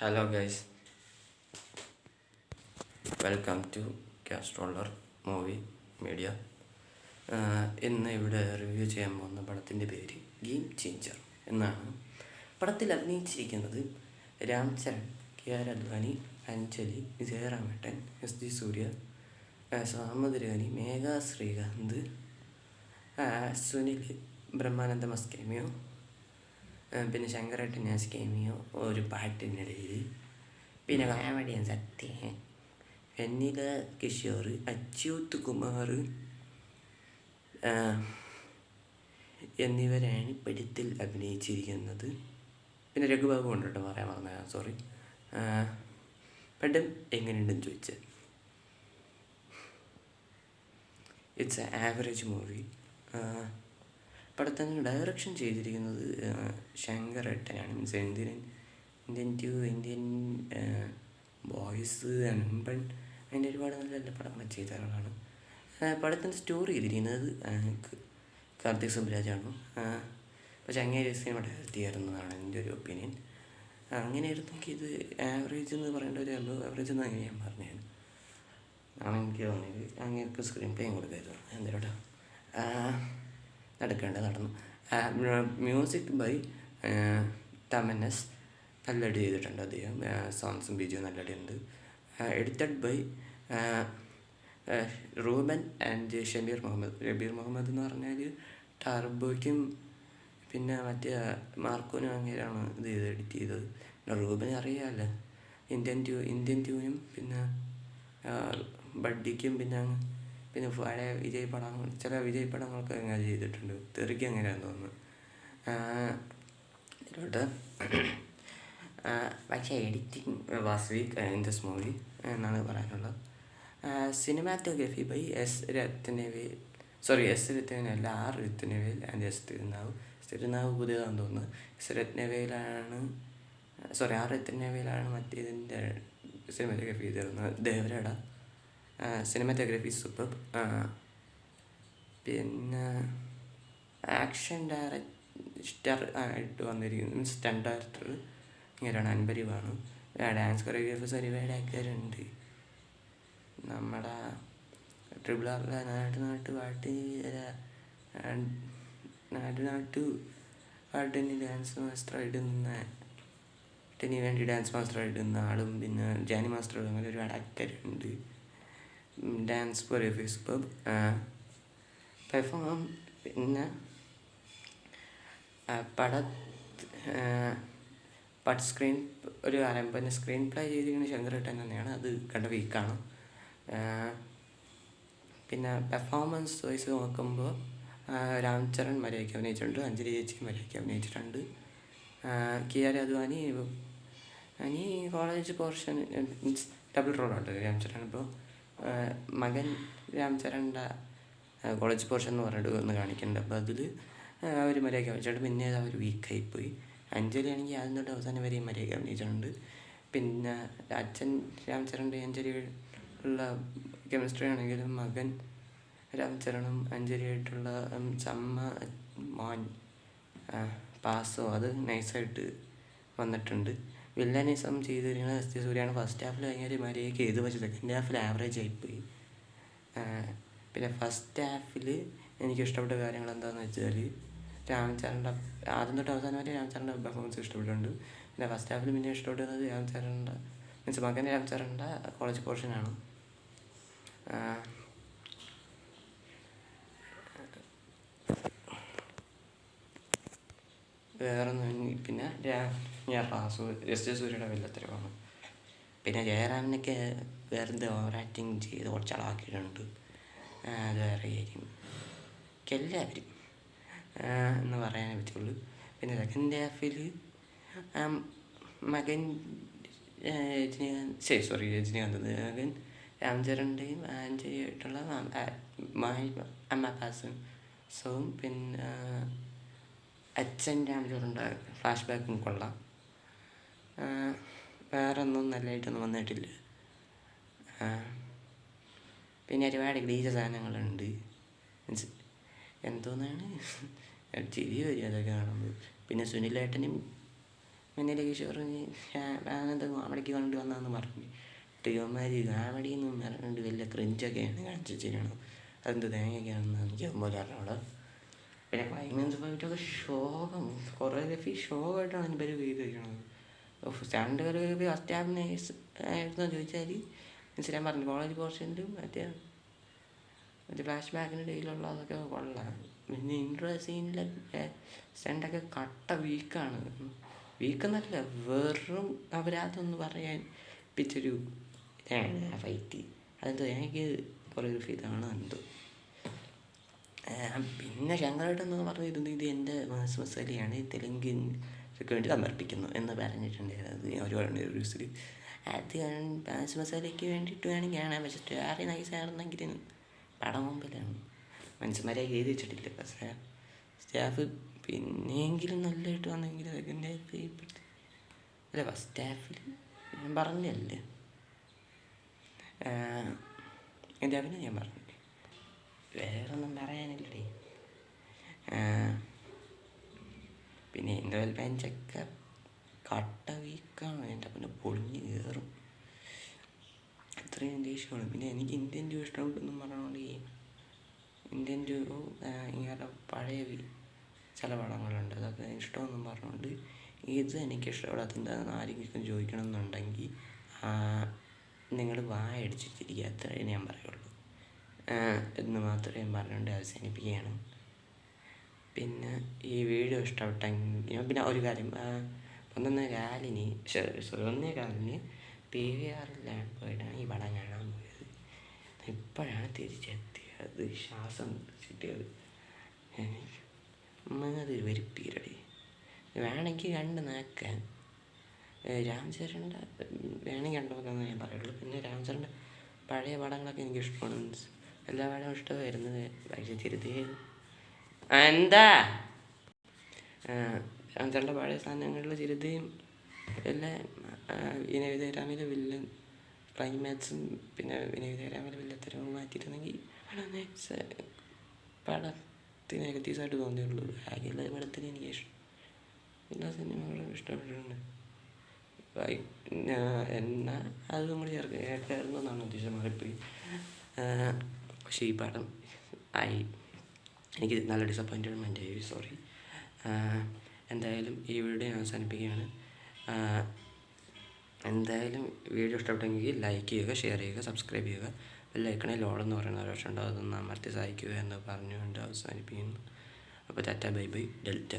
Hello guys, welcome to Castroller movie media. ഇന്ന് ഇവിടെ review ചെയ്യാൻ പോകുന്ന പടത്തിൻ്റെ പേര് ഗെയിം ചേഞ്ചർ എന്നാണ്. പടത്തിൽ അഭിനയിച്ചിരിക്കുന്നത് രാം ചരൺ, കിയാര അദ്വാനി, അഞ്ജലി, ജയറാമേട്ടൻ, എസ്.ജി. സൂര്യ, സാമദ്രാനി, മേഘ ശ്രീകാന്ത്, സുനിൽ, ബ്രഹ്മാനന്ദ മസ്കേമിയോ, പിന്നെ ശങ്കരേട്ടൻ കേമിയോ ഒരു പാട്ടിനിടയിൽ, പിന്നെ കോമഡിയൻ സത്യ, വെണ്ണില കിഷോർ, അച്യുത് കുമാർ എന്നിവരാണ് പടത്തിൽ അഭിനയിച്ചിരിക്കുന്നത്. പിന്നെ രഘുബാബു ഉണ്ട് കേട്ടോ, പറയാൻ പറഞ്ഞ സോറി. പടം എങ്ങനെയുണ്ടെന്ന് ചോദിച്ചാൽ ഇറ്റ്സ് എ ആവറേജ് മൂവി. പടത്തിന് ഡയറക്ഷൻ ചെയ്തിരിക്കുന്നത് ശങ്കരേട്ടനാണ്. മീൻസ് ഇന്ത്യൻ ബോയ്സ്, അൻപൺ, അതിൻ്റെ ഒരുപാട് നല്ല നല്ല പടങ്ങൾ ചെയ്ത ആളാണ്. പടത്തിൻ്റെ സ്റ്റോറി ചെയ്തിരിക്കുന്നത് കാർത്തിക് സുബ്രാജാണ്. പക്ഷെ അങ്ങേര് സിനിമ ഡയറക്റ്റ് ചെയ്യാറുന്നതാണ് എൻ്റെ ഒരു ഒപ്പീനിയൻ. അങ്ങനെയായിരുന്നെങ്കിൽ ഇത് ആവറേജ് എന്ന് പറയേണ്ട ഒരു ആവറേജ് എന്ന് അങ്ങനെ ഞാൻ പറഞ്ഞത് ആണ് എനിക്ക് തോന്നിയത്. അങ്ങേർക്ക് സ്ക്രീൻ പ്ലേയും കൊടുക്കായിരുന്നു എന്തിനോട്ടാ നടന്നു. മ്യൂസിക് ബൈ തമന്നസ്, നല്ലടി ചെയ്തിട്ടുണ്ട് അദ്ദേഹം. സോങ്സും ബീജിയും നല്ലടി ഉണ്ട്. Edited by Ruben and Shabeer Muhammad എന്ന് പറഞ്ഞാൽ ടർബോയ്ക്കും പിന്നെ മറ്റേ മാർക്കോനും അങ്ങനെയാണ് ഇത് എഡിറ്റ് ചെയ്തത്. പിന്നെ റൂബൻ അറിയാമല്ലോ, ഇന്ത്യൻ ട്യൂനും പിന്നെ ബഡ്ഡിക്കും പിന്നെ പഴയ ചില വിജയ് പടങ്ങളൊക്കെ അങ്ങനെ ചെയ്തിട്ടുണ്ട്. തെറിക്ക് അങ്ങനെയാണെന്ന് തോന്നുന്നു. ഇതിലോട്ട് പക്ഷേ editing was weak in this movie എന്നാണ് പറയാനുള്ളത്. Cinematography by S Rathnavel R Rathnavel and S Thirunavu പുതിയതാണെന്ന് തോന്നുന്നു. ആർ രത്നവേലാണ് മറ്റേതിൻ്റെ സിനിമാറ്റോഗ്രഫി ചെയ്തിരുന്നത്. ദേവരട സിനിമാറ്റോഗ്രഫി സൂപ്പർ. പിന്നെ ആക്ഷൻ ഡയറക്ടർ ആയിട്ട് വന്നിരിക്കുന്നത് മീൻസ് സ്റ്റണ്ട് ഡയറക്ടർ ഇങ്ങനെയാണ്, അൻപരിവാണ്. ഡാൻസ് കൊറിയോഗ്രാഫേഴ്സ് ഒരുപാട് ആൾക്കാരുണ്ട്. നമ്മുടെ ട്രിപ്പിൾ പാട്ടിന് ഡാൻസ് മാസ്റ്റർ ഇടുന്ന ആളും പിന്നെ ജാനി മാസ്റ്റർ അങ്ങനെ ഒരുപാട് ആക്ടറുണ്ട്. Dance choreography super perform. പിന്നെ പിന്നെ സ്ക്രീൻ പ്ലേ ചെയ്തിരിക്കുന്നത് ശങ്കരേട്ടൻ തന്നെയാണ്. അത് കണ്ട വീക്കാണ്. പിന്നെ പെർഫോമൻസ് വൈസ് നോക്കുമ്പോൾ രാം ചരൺ മര്യാദയ്ക്ക് അഭിനയിച്ചിട്ടുണ്ട്, അഞ്ജലി ചേച്ചി മര്യാദയ്ക്ക് അഭിനയിച്ചിട്ടുണ്ട്. Kiara Advani college portion means double റോളുണ്ട് രാം ചരൺ. ഇപ്പോൾ മകൻ രാം ചരണിൻ്റെ കോളേജ് പോർഷൻ എന്ന് പറഞ്ഞിട്ട് ഒന്ന് കാണിക്കുന്നുണ്ട്. അപ്പോൾ അതിൽ അവർ മര്യാദയ്ക്ക് അഭിനയിച്ചിട്ടുണ്ട്. പിന്നെ അവർ വീക്കായിപ്പോയി. അഞ്ജലി ആണെങ്കിൽ ആദ്യം തൊട്ട് അവസാനം വരെയും മര്യാദയ്ക്ക് അഭിനയിച്ചിട്ടുണ്ട്. പിന്നെ അച്ഛൻ രാം ചരണിൻ്റെ അഞ്ജലി ഉള്ള കെമിസ്ട്രി ആണെങ്കിലും മകൻ രാം ചരണും അഞ്ജലിയായിട്ടുള്ള മോൻ പാസോ അത് നൈസായിട്ട് വന്നിട്ടുണ്ട്. വില്ലനിസം ചെയ്തിരിക്കുന്നത് എസ്.ജി. സൂര്യയാണ്. ഫസ്റ്റ് ഹാഫിൽ കഴിഞ്ഞാൽ മര്യാദയ്ക്ക് ചെയ്തു, പക്ഷേ സെക്കൻഡ് ഹാഫിൽ ആവറേജ് ആയിപ്പോയി. പിന്നെ ഫസ്റ്റ് ഹാഫിൽ എനിക്ക് ഇഷ്ടപ്പെട്ട കാര്യങ്ങൾ എന്താണെന്ന് വെച്ചാൽ രാംചരണിൻ്റെ ആദ്യം തൊട്ട് അവസാനം വരെ രാംചരണിൻ്റെ പെർഫോമൻസ് ഇഷ്ടപ്പെട്ടിട്ടുണ്ട്. പിന്നെ ഫസ്റ്റ് ഹാഫിൽ പിന്നെ ഇഷ്ടപ്പെടുന്നത് രാംചരണിൻ്റെ മീൻസ് മകൻ രാംചരണിൻ്റെ കോളേജ് പോർഷനാണ്. വേറൊന്നും പിന്നെ എസ്.ജെ. സൂര്യയുടെ വില്ലത്തരമാണ്. പിന്നെ ജയറാമിനൊക്കെ വെറുതെ ഓവർ ആക്ടിങ് ചെയ്ത് കുറച്ചാളാക്കിയിട്ടുണ്ട്. അത് വേറെ കാര്യം. എല്ലാവരും എന്ന് പറയാനേ പറ്റുള്ളൂ. പിന്നെ സെക്കൻഡ് ഹാഫിൽ മകൻ രജനീകാന്ത് മകൻ രാംചരണിൻ്റെയും ആഞ്ജലിയായിട്ടുള്ള അമ്മ പാസും പിന്നെ അച്ഛൻ രാംചരണിൻ്റെ ഫ്ലാഷ് ബാക്കും കൊള്ളാം. വേറെ ഒന്നും നല്ലതായിട്ടൊന്നും വന്നിട്ടില്ല. പിന്നെ ഒരുപാട് ഗ്ലീച്ച സാധനങ്ങളുണ്ട്. മീൻസ് എന്തോന്നാണ് ചിരി വരും അതൊക്കെ കാണുമ്പോൾ. പിന്നെ സുനിലേട്ടനും മുന്നിലേക്ക് പറഞ്ഞ് അങ്ങനത്തെ കോമഡിക്ക് കൊണ്ട് വന്നതെന്ന് പറഞ്ഞു. ഇവന്മാർ കോമഡിയെന്നും പറഞ്ഞുകൊണ്ട് വലിയ ക്രിഞ്ചൊക്കെയാണ് കാണിച്ചു വെച്ചിരിക്കണം. അതെന്ത് തേങ്ങയൊക്കെയാണെന്ന് എനിക്ക് പോലെ അറിഞ്ഞോളൂ. പിന്നെ ക്ലൈമാക്സ് പോയിട്ടൊക്കെ ശോകം, കൊറിയോഗ്രഫി ശോകമായിട്ടാണ് ഇവർ ചെയ്ത് വയ്ക്കണത്. സ്റ്റാൻഡ് കൊറിയോഗ്രഫി ഫസ്റ്റ് ഹാഫിന് ആയിരുന്നോ ചോദിച്ചാൽ ഞാൻ പറഞ്ഞു കോളേജ് പോർഷനിലും മറ്റേ ഫ്ലാഷ് ബാക്കിൻ്റെ ഇടയിലുള്ളതൊക്കെ കൊള്ളാം. പിന്നെ ഇൻട്രോ സീനിലൊക്കെ സ്റ്റണ്ടൊക്കെ കട്ട വീക്കാണ്. വീക്കെന്നല്ല, വെറും അപരാധമൊന്ന് പറയാൻ പിച്ചൊരു ഇതാണ് ആ ഫൈറ്റ്. അതെന്തോ എനിക്ക് കൊറിയോഗ്രഫി ഇതാണ് എന്തോ. പിന്നെ ശങ്കരേട്ടെന്ന് പറഞ്ഞിരുന്നു ഇത് എൻ്റെ മാസ് മസാലയാണ്, തെലുങ്കിനൊക്കെ വേണ്ടി സമർപ്പിക്കുന്നു എന്ന് പറഞ്ഞിട്ടുണ്ടായിരുന്നു ഒരുപാട് റിവ്യൂസിൽ. അത് മാസ് മസാലയ്ക്ക് വേണ്ടിയിട്ട് വേണമെങ്കിൽ കാണാൻ, പക്ഷേ സ്റ്റോറി നൈസാണെന്നെങ്കിലും പടം മുമ്പിലാണ്. മനുഷ്യന്മാരെ എഴുതി വെച്ചിട്ടില്ല. പക്ഷേ സ്റ്റാഫ് പിന്നെയെങ്കിലും നല്ലതായിട്ട് വന്നെങ്കിൽ സെക്കൻഡ് ഹാഫ് അല്ല ഫസ്റ്റ് ഹാഫിൽ ഞാൻ പറഞ്ഞല്ലേ എൻ്റെ അഭിനയം ഞാൻ പറഞ്ഞു. വേറൊന്നും പറയാനില്ലേ. പിന്നെ ഇൻ്റർവെൽ ബെഞ്ചൊക്കെ കട്ട വീക്കാണ്. എൻ്റെ പിന്നെ പൊളിഞ്ഞ് കയറും. അത്രയും ദേഷ്യമാണ്. പിന്നെ എനിക്ക് ഇന്ത്യൻ ടു ഇഷ്ടപ്പെട്ടെന്നും പറഞ്ഞുകൊണ്ട് ഇന്ത്യൻ ടു ഇങ്ങനെ പഴയ ചില പടങ്ങളുണ്ട് അതൊക്കെ ഇഷ്ടമെന്നും പറഞ്ഞുകൊണ്ട് ഇത് എനിക്ക് ഇഷ്ടപ്പെടാത്തതെന്താണെന്ന് ആരെങ്കിലും ചോദിക്കണം എന്നുണ്ടെങ്കിൽ നിങ്ങൾ വായടിച്ചിട്ടിരിക്കുക, അത്രയേ ഞാൻ പറയുള്ളൂ എന്ന് മാത്രമേ പറഞ്ഞുകൊണ്ട് അവസാനിപ്പിക്കുകയാണ്. പിന്നെ ഈ വീഡിയോ ഇഷ്ടപ്പെട്ടെങ്കിൽ ഞാൻ പിന്നെ ഒരു കാര്യം 1:15 PVR-ലാണ് പോയിട്ടാണ് ഈ പടം കാണാൻ പോയത്. ഇപ്പോഴാണ് തിരിച്ചെത്തിയത്, ശ്വാസം കിട്ടിയത്. അതൊരു വെരുപ്പീരടി. വേണമെങ്കിൽ കണ്ട് നോക്കാൻ രാംചരൻ്റെ വേണമെങ്കിൽ കണ്ടു നോക്കാമെന്ന് ഞാൻ പറയുള്ളൂ. പിന്നെ രാംചരൻ്റെ പഴയ പടങ്ങളൊക്കെ എനിക്ക് ഇഷ്ടമാണ്. മീൻസ് എല്ലാ പടവും ഇഷ്ടമായിരുന്നു. പക്ഷേ തിരുത്തി എന്താ രാംചരൻ്റെ പഴയ സാധനങ്ങളിൽ ചിരുതയും എല്ലാം വിനയ് വിജയരാമിലെ വില്ലൻ ക്ലൈമാക്സും പിന്നെ വിനയ് വിജയരാമിലെ വില്ലത്തരവും മാറ്റിയിരുന്നെങ്കിൽ പടത്തിന് നെഗറ്റീവ്സായിട്ട് തോന്നിയുള്ളൂ. ആകെയുള്ള പടത്തിന് എനിക്ക് എല്ലാ സിനിമകളും ഇഷ്ടപ്പെട്ടിട്ടുണ്ട്. എന്നാൽ അതും കൂടി കേട്ടായിരുന്നു എന്നാണ് ഉദ്ദേശം, മാറിപ്പോയി. പക്ഷേ ഈ പടം എനിക്ക് നല്ല ഡിസപ്പോയിൻറ്റ്മെൻ്റ് ആയി, സോറി. എന്തായാലും ഈ വീഡിയോ അവസാനിപ്പിക്കുകയാണ്. എന്തായാലും വീഡിയോ ഇഷ്ടപ്പെട്ടെങ്കിൽ ലൈക്ക് ചെയ്യുക, ഷെയർ ചെയ്യുക, സബ്സ്ക്രൈബ് ചെയ്യുക. ബെല്ലൈക്കണിൽ ഓൾ എന്ന് പറയുന്ന ഒരു ഓപ്ഷൻ ഉണ്ട്, അതൊന്ന് അമർത്തി സഹായിക്കുക എന്ന് പറഞ്ഞുകൊണ്ട് അവസാനിപ്പിക്കുന്നു. അപ്പോൾ ടാറ്റ ബൈ ബൈ, ഡെൽറ്റ.